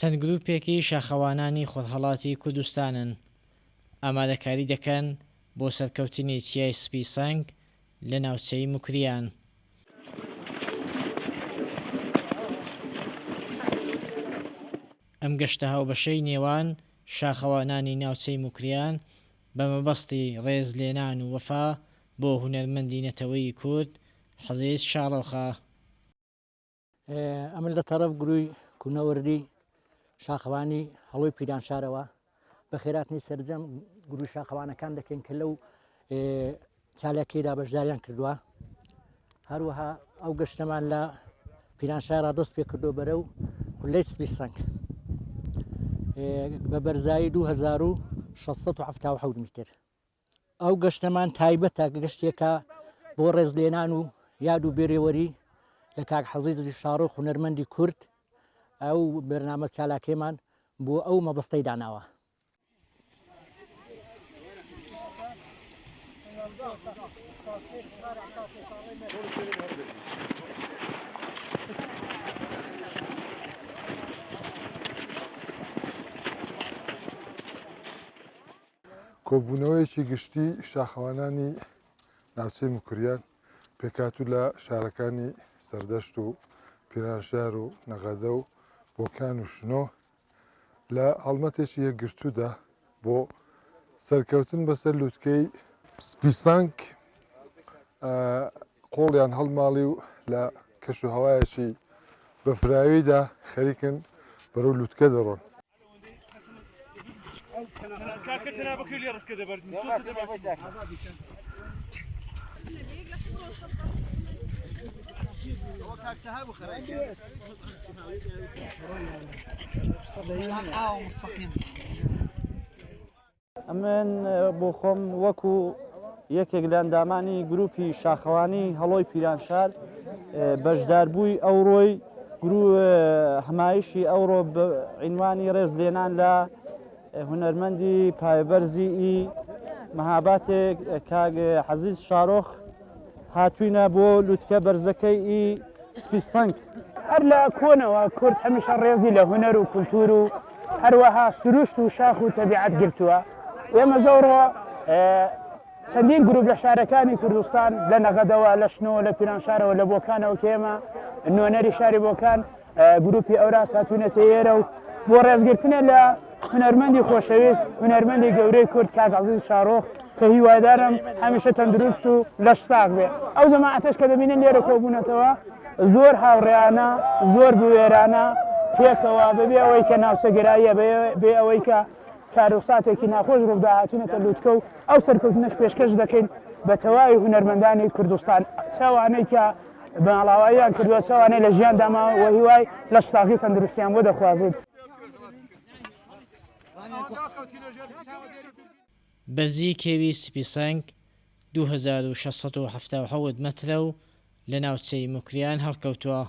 چەند گروپێکی شاخەوانانی خۆرهەڵاتی کوردستانن ئامادەکاری دەکەن بۆ سەرکەوتنی چیای سپی سەنگ لە ناوچەی موکریان. ئەم گەشتە هاوبەشەی نێوان شاخەوانانی ناوچەی موکریان بە مەبەستی ڕێزلێنان و وەفا بۆ هونەرمەندی نەتەوەی کورد حەزیز شاڕۆخە. ئەمە لە تەرەف گروی کوونەوەردی شاخەوانی هەڵۆی پیرانشارەوە بە خێراتنی سەرجەم گروی شاخەوانەکان دەکەن کە لەو چالاکیدا بەشداریان کردووە. هەروەها ئەو گەشتەمان لە پیرانشارە دەست پێ کردو بەرە و خولەی سپی سەنگ بە بەرزایی 2677 میتر. ئەو گەشتەمان تایبەتە گەشتێکە بۆ ڕێزلێنان و یاد و بێرێوەری لە کاک حەزیز شاڕۆخ هونەرمەندی کورد. ئەو بەرنامە چالاکێمان بۆ ئەو مەبەستەی داناوە. کۆبوونەوەیەکی گشتی شاخەوانانی ناوچەی موکریان پێکاتوو لە شارەکانی سەردەشت و پیرانشار و نەغەدە و بۆکان و شنۆ لە هەڵمەتێکی یەکگرتوودا بۆ سەرکەوتن بەسەر لووتکەی سپی سەنگ قۆڵیان هەڵماڵی و لە کەش و هەوایەکی بەفراویدا خەریکن بەرەو لووتکە دەڕۆن. ئەمن بۆ خۆم وەکو یەکێک لە ئەندامانی گروپی شاخەوانی هەڵۆی پیرانشار بەشداربووی ئەوڕۆی هەمایشی ئەوڕۆ عنوانی ڕێزلێنان لە هونەرمەندی پایەبەرزی مەهاباتێک کاک حەزیز شاڕۆخ هاتووینە بۆ لووتکە بەرزەکەی سپی سەنگ. هەر لە کۆنەوە کورد هەمیشە ڕێزی لە هونەر و کولتور و هەروەها سروشت و شاخ و تەبیعەت گرتووە. ئێمە زۆرەوە چەندین گروپ لە شارەکانی کوردستان لە نەغەدەوە لە شنەوە لە پیرانشارەوە لە بۆکانەوە کە ئێمە نوێنەری شاری بۆکان گروپی ئەوراس هاتوونەتە ئێرە و بۆ ڕێزگرتنە لە هونەرمەندی خۆشەویست هونەرمەندی گەورەی کورد کاک حەزیز شاڕۆخ کە هیوادارم هەمیشە تەندروست و لەش ساغ بێ. ئەو جەماعەتەش کە دەبینن لێرە کۆبوونەتەوە زۆر هاوڕێیانە زۆر بوێرانە پێکەوە بەبێ ئەوەی کە ناوچەگراییە بێ ئەوەی کە کارۆساتێکی ناخۆش ڕوودا هاتوونەتە لووتکە و ئەو سەرکەوتنەش پێشکەش دەکەین بە تەواوی هونەرمەندانی کوردستان چاوانەی کە بەناڵاواییان کردووە چاوانەی لە ژیان داماوە و هیوای لەش ساغی تەندروستیان بۆ دەخوازێت. بەرزی کێوی سپی سەنگ 2677 مەترە و لە ناوچەی موکریان هەڵکەوتووە.